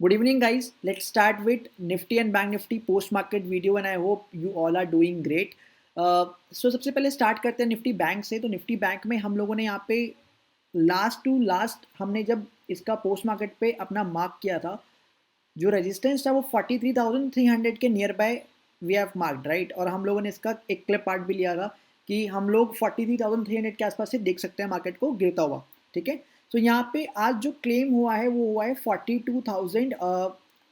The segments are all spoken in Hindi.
Good evening, guys. Let's start with Nifty and Bank Nifty post market video, and I hope you all are doing great. सबसे पहले स्टार्ट करते हैं निफ्टी बैंक से। तो निफ्टी बैंक में हम लोगों ने यहाँ पे लास्ट टू लास्ट हमने जब इसका पोस्ट मार्केट पे अपना मार्क किया था, जो रेजिस्टेंस था वो 43,300 के near by we have marked, right. और हम लोगों ने इसका एक क्लिप पार्ट भी लिया था कि हम लोग 43,300 के आसपास से देख सकते हैं मार्केट को गिरता हुआ, ठीक है। तो यहाँ पे आज जो क्लेम हुआ है वो हुआ है 42,000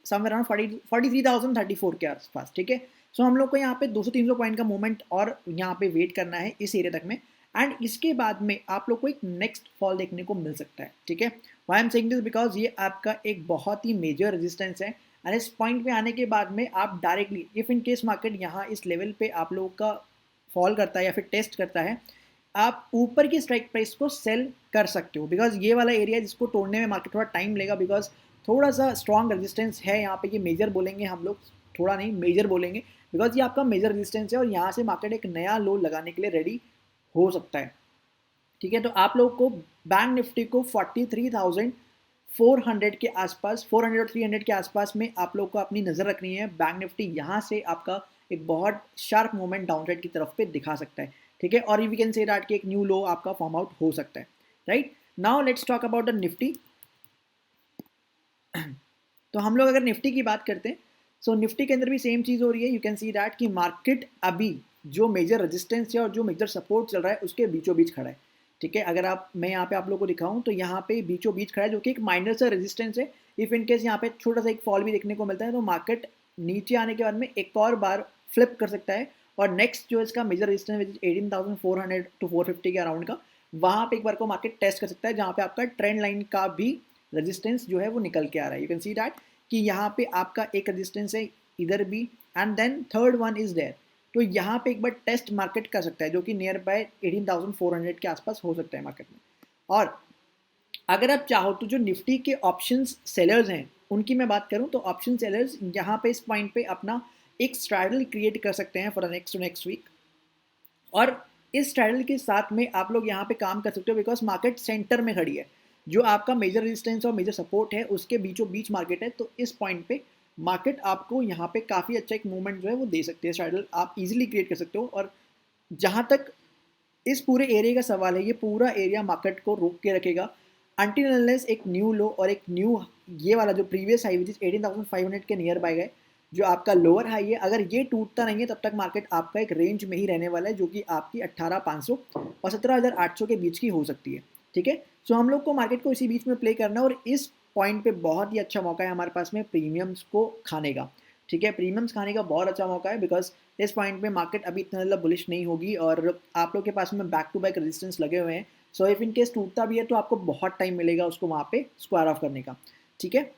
समवेयर अराउंड 43,034 के आसपास, ठीक है। सो हम लोग को यहाँ पे 200-300 पॉइंट का मूवमेंट और यहाँ पे वेट करना है इस एरिया तक में, एंड इसके बाद में आप लोग को एक नेक्स्ट फॉल देखने को मिल सकता है, ठीक है। Why I am saying this because ये आपका एक बहुत ही मेजर रेजिस्टेंस है, एंड इस पॉइंट पे आने के बाद में आप directly if in case market यहाँ इस लेवल पे आप लोगों का फॉल करता है या फिर टेस्ट करता है, आप ऊपर की स्ट्राइक प्राइस को सेल कर सकते हो। बिकॉज ये वाला एरिया जिसको तोड़ने में मार्केट थोड़ा टाइम लेगा, बिकॉज थोड़ा सा स्ट्रॉन्ग रेजिस्टेंस है यहाँ पे। ये मेजर बोलेंगे हम लोग, थोड़ा नहीं मेजर बोलेंगे, बिकॉज ये आपका मेजर रेजिस्टेंस है और यहाँ से मार्केट एक नया लो लगाने के लिए रेडी हो सकता है, ठीक है। तो आप लोग को बैंक निफ्टी को 43,400 के आसपास, 400 और 300 के आसपास में आप लोग को अपनी नज़र रखनी है। बैंक निफ्टी यहाँ से आपका एक बहुत शार्प मूवमेंट डाउनसाइड की तरफ पे दिखा सकता है, ठीक है। और वी कैन से दैट कि एक न्यू लो आपका फॉर्म आउट हो सकता है, right. Now let's talk about the Nifty. तो हम लोग अगर निफ्टी की बात करते हैं, सो निफ्टी के अंदर भी सेम चीज़ हो रही है। यू कैन सी दैट कि मार्केट अभी जो मेजर रेजिस्टेंस है और जो मेजर सपोर्ट चल रहा है उसके बीचों बीच खड़ा है, ठीक है। अगर मैं यहाँ पे आप लोगों को दिखाऊं तो यहाँ पे बीचों बीच खड़ा है, जो कि एक माइनर सा रेजिस्टेंस है। इफ इन केस यहाँ पे छोटा सा एक फॉल भी देखने को मिलता है तो मार्केट नीचे आने के बाद में एक और बार फ्लिप कर सकता है, और नेक्स्ट जो इसका मेजर रेजिस्टेंस 18,400 टू 450 के अराउंड का, वहाँ पे एक बार को मार्केट टेस्ट कर सकता है, जहाँ पे आपका ट्रेंड लाइन का भी रेजिस्टेंस जो है वो निकल के आ रहा है। यू कैन सी दैट कि यहाँ पे आपका एक रेजिस्टेंस है इधर भी, and then third one is there. तो यहाँ पे एक बार टेस्ट मार्केट कर सकता है, जो कि नियर बाय 18,400 के आसपास हो सकता है मार्केट में। और अगर आप चाहो तो जो निफ्टी के ऑप्शंस सेलर्स हैं उनकी मैं बात करूं, तो ऑप्शन सेलर्स यहाँ पे इस पॉइंट पे अपना एक स्ट्रैडल क्रिएट कर सकते हैं फॉर द नेक्स्ट वीक, और इस स्ट्रैडल के साथ में आप लोग यहाँ पे काम कर सकते हो, बिकॉज मार्केट सेंटर में खड़ी है। जो आपका मेजर रेजिस्टेंस और मेजर सपोर्ट है उसके बीचों बीच मार्केट है, तो इस पॉइंट पे मार्केट आपको यहाँ पे काफ़ी अच्छा एक मूवमेंट जो है वो दे सकती है। स्ट्रैडल आप इजीली क्रिएट कर सकते हो। और जहाँ तक इस पूरे एरिया का सवाल है, ये पूरा एरिया मार्केट को रोक के रखेगा अनटिल अनलेस एक न्यू लो और एक न्यू ये वाला जो प्रीवियस हाई विच इज 18,500 के नियर बाय गए, जो आपका लोअर हाई है, अगर ये टूटता नहीं है तब तक मार्केट आपका एक रेंज में ही रहने वाला है, जो कि आपकी 18,500 और 17,800 के बीच की हो सकती है, ठीक है। सो हम लोग को मार्केट को इसी बीच में प्ले करना है, और इस पॉइंट पे बहुत ही अच्छा मौका है हमारे पास में प्रीमियम्स को खाने का, ठीक है। प्रीमियम्स खाने का बहुत अच्छा मौका है, बिकॉज इस पॉइंट पे मार्केट अभी इतना ज़्यादा बुलिश नहीं होगी और आप लोग के पास में बैक टू बैक रेजिस्टेंस लगे हुए हैं। सो इफ इन केस टूटता भी है तो आपको बहुत टाइम मिलेगा उसको वहाँ पे स्क्वायर ऑफ करने का, ठीक है।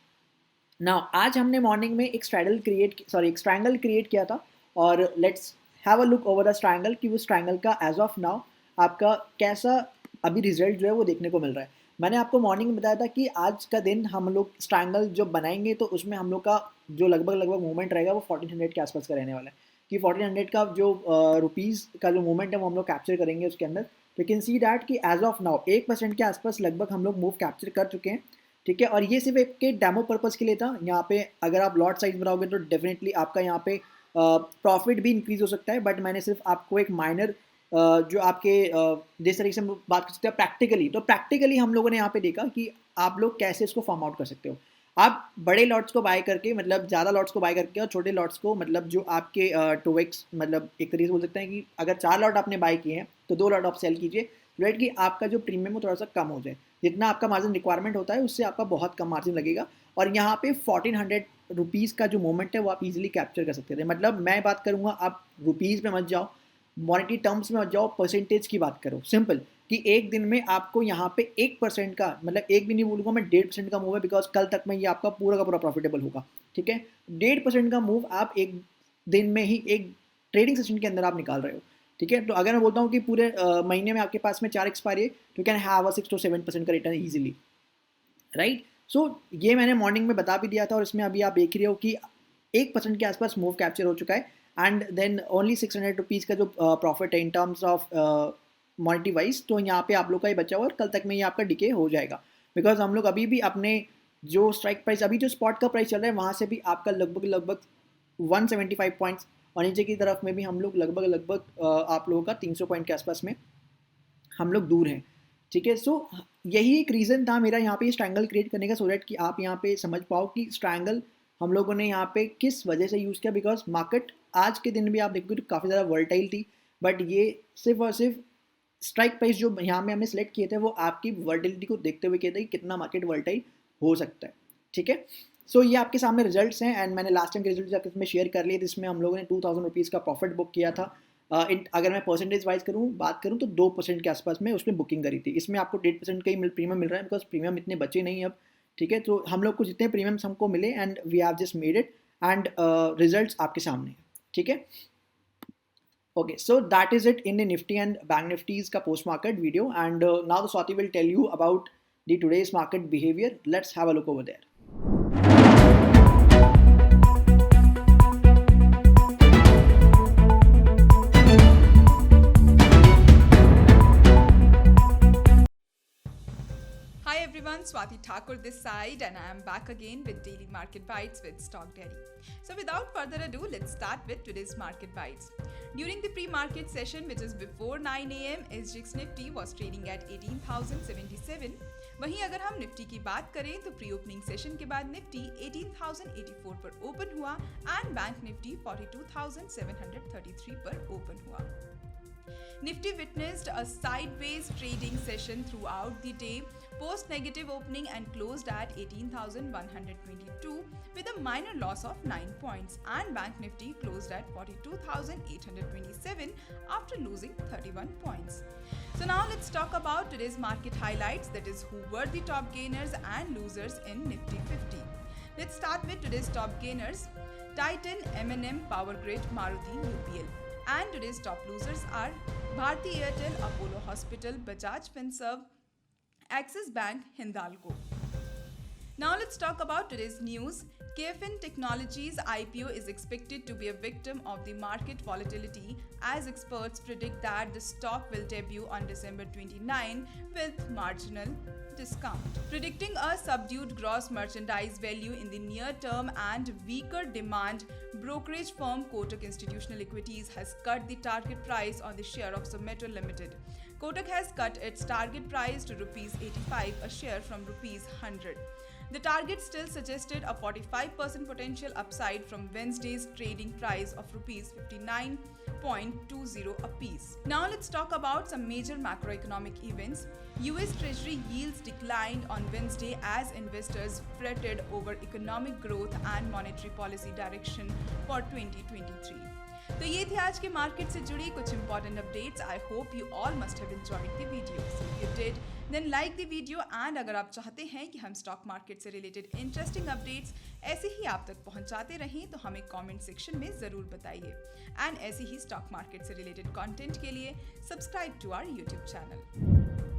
नाउ आज हमने मॉर्निंग में एक स्ट्रैंगल क्रिएट किया था, और let's have a look over the strangle कि वो स्ट्रैंगल का एज ऑफ नाउ आपका कैसा अभी रिजल्ट जो है वो देखने को मिल रहा है। मैंने आपको मॉर्निंग में बताया था कि आज का दिन हम लोग स्ट्रैंगल जो बनाएंगे तो उसमें हम लोग का जो लगभग मूवमेंट रहेगा वो 1400 के आसपास का रहने वाला है, कि 1400 का जो रुपीज़ का जो मूवमेंट है वो हम लोग कैप्चर करेंगे उसके अंदर। तो कैन सी दैट कि एज ऑफ नाउ 1% के आसपास लगभग हम लोग मूव कैप्चर कर चुके हैं, ठीक है। और ये सिर्फ एक के डेमो पर्पज़ के लिए था। यहाँ पे अगर आप लॉट साइज बनाओगे तो डेफिनेटली आपका यहाँ पे प्रॉफिट भी इंक्रीज हो सकता है, बट मैंने सिर्फ आपको एक माइनर जो आपके जिस तरीके से हम बात कर सकते हैं प्रैक्टिकली, तो प्रैक्टिकली हम लोगों ने यहाँ पे देखा कि आप लोग कैसे इसको फॉर्म आउट कर सकते हो। आप बड़े लॉट्स को बाय करके, मतलब ज़्यादा लॉट्स को बाय करके, और छोटे लॉट्स को, मतलब जो आपके 2x, मतलब एक तरीके से बोल सकते हैं कि अगर 4 लॉट आपने बाय किए हैं तो 2 लॉट आप सेल कीजिए, राइट, कि आपका जो प्रीमियम वो थोड़ा सा कम हो जाए। जितना आपका मार्जिन रिक्वायरमेंट होता है उससे आपका बहुत कम मार्जिन लगेगा, और यहाँ पे 1400 रुपीज़ का जो मोमेंट है वो आप इजीली कैप्चर कर सकते थे। मतलब मैं बात करूँगा, आप रुपीज़ में मत जाओ, मॉनेटरी टर्म्स में मत जाओ, परसेंटेज की बात करो। सिंपल कि एक दिन में आपको यहाँ पे 1% का, मतलब एक भी नहीं बोलूँगा मैं, 1.5% का मूव है, बिकॉज कल तक में ये आपका पूरा का पूरा प्रॉफिटेबल होगा, ठीक है। 1.5% का मूव आप एक दिन में ही एक ट्रेडिंग सेशन के अंदर आप निकाल रहे हो, ठीक है। तो अगर मैं बोलता हूँ कि पूरे महीने में आपके पास में 4 एक्सपायरी है, तो कैन हैव अ 6 to 7% का रिटर्न ईजिली, राइट। सो ये मैंने मॉर्निंग में बता भी दिया था, और इसमें अभी आप देख रहे हो कि 1% के आसपास मूव कैप्चर हो चुका है, एंड देन ओनली 600 रुपीज़ का जो प्रॉफिट है in terms of monetary wise, तो यहाँ पे आप लोग का ही बचा हुआ, और कल तक में ये आपका डिके हो जाएगा, बिकॉज हम लोग अभी भी अपने जो स्ट्राइक प्राइस अभी जो स्पॉट का प्राइस चल रहा है वहाँ से भी आपका लगभग 175 पॉइंट्स, और नीचे की तरफ में भी हम लोग लगभग आप लोगों का 300 पॉइंट के आसपास में हम लोग दूर हैं, ठीक है। सो यही एक रीज़न था मेरा यहाँ पे स्ट्रैंगल क्रिएट करने का, सो दैट कि आप यहाँ पे समझ पाओ कि स्ट्रैंगल हम लोगों ने यहाँ पे किस वजह से यूज़ किया। बिकॉज मार्केट आज के दिन भी आप देखोगे तो काफ़ी ज़्यादा वर्टाइल थी, बट ये सिर्फ और सिर्फ स्ट्राइक प्राइस जो यहाँ में हमने सेलेक्ट किए थे वो आपकी वर्टिलिटी को देखते हुए किए थे कि कितना मार्केट वर्टाइल हो सकता है, ठीक है। सो ये आपके सामने रिजल्ट्स हैं, एंड मैंने लास्ट टाइम के रिजल्ट इसमें शेयर कर लिए थे। इसमें हम लोगों ने 2000 रुपीज़ का प्रॉफिट बुक किया था। अगर मैं परसेंटेज वाइज बात करूँ तो 2% के आसपास में उसमें बुकिंग करी थी। इसमें आपको 1.5% का ही प्रीमियम मिल रहा है, बिकॉज प्रीमियम इतने बचे नहीं अब, ठीक है। तो हम लोग को जितने प्रीमियम्स हमको मिले and we have just made it, and results आपके सामने है, ठीक है। Okay, so that is it in the Nifty and Bank Nifty's का post market video, and now the Swati will tell you about the today's market behavior. Let's have a look over there. Hi everyone, Swati Thakur this side, and I am back again with Daily Market Bites with Stock Dairy. So without further ado, let's start with today's Market Bites. During the pre-market session, which is before 9 am, SGX Nifty was trading at 18,077. वहीं अगर हम निफ्टी की बात करें तो प्री ओपनिंग सेशन के बाद निफ्टी 18,084 पर ओपन हुआ एंड बैंक निफ्टी 42,733 पर ओपन हुआ. Nifty witnessed a sideways trading session throughout the day, post negative opening and closed at 18,122 with a minor loss of 9 points, and Bank Nifty closed at 42,827 after losing 31 points. So now let's talk about today's market highlights, that is who were the top gainers and losers in Nifty 50. Let's start with today's top gainers: Titan, M&M, Power Grid, Maruti, UPL. And today's top losers are Bharti Airtel, Apollo Hospital, Bajaj Finserv, Axis Bank, Hindalco. Now let's talk about today's news. KFin Technologies IPO is expected to be a victim of the market volatility, as experts predict that the stock will debut on December 29 with marginal discount. Predicting a subdued gross merchandise value in the near term and weaker demand, brokerage firm Kotak Institutional Equities has cut the target price on the share of Zomato Limited. Kotak has cut its target price to Rs 85 a share from Rs 100. The target still suggested a 45% potential upside from Wednesday's trading price of Rs 59.20 apiece. Now let's talk about some major macroeconomic events. US Treasury yields declined on Wednesday as investors fretted over economic growth and monetary policy direction for 2023. तो ये थी आज के मार्केट से जुड़ी कुछ important updates. I hope you all must have enjoyed the video. If you did then like the video, and अगर आप चाहते हैं कि हम स्टॉक मार्केट से रिलेटेड इंटरेस्टिंग अपडेट्स ऐसे ही आप तक पहुंचाते रहें तो हमें कमेंट सेक्शन में ज़रूर बताइए. एंड ऐसे ही स्टॉक मार्केट से रिलेटेड कंटेंट के लिए subscribe to our YouTube channel.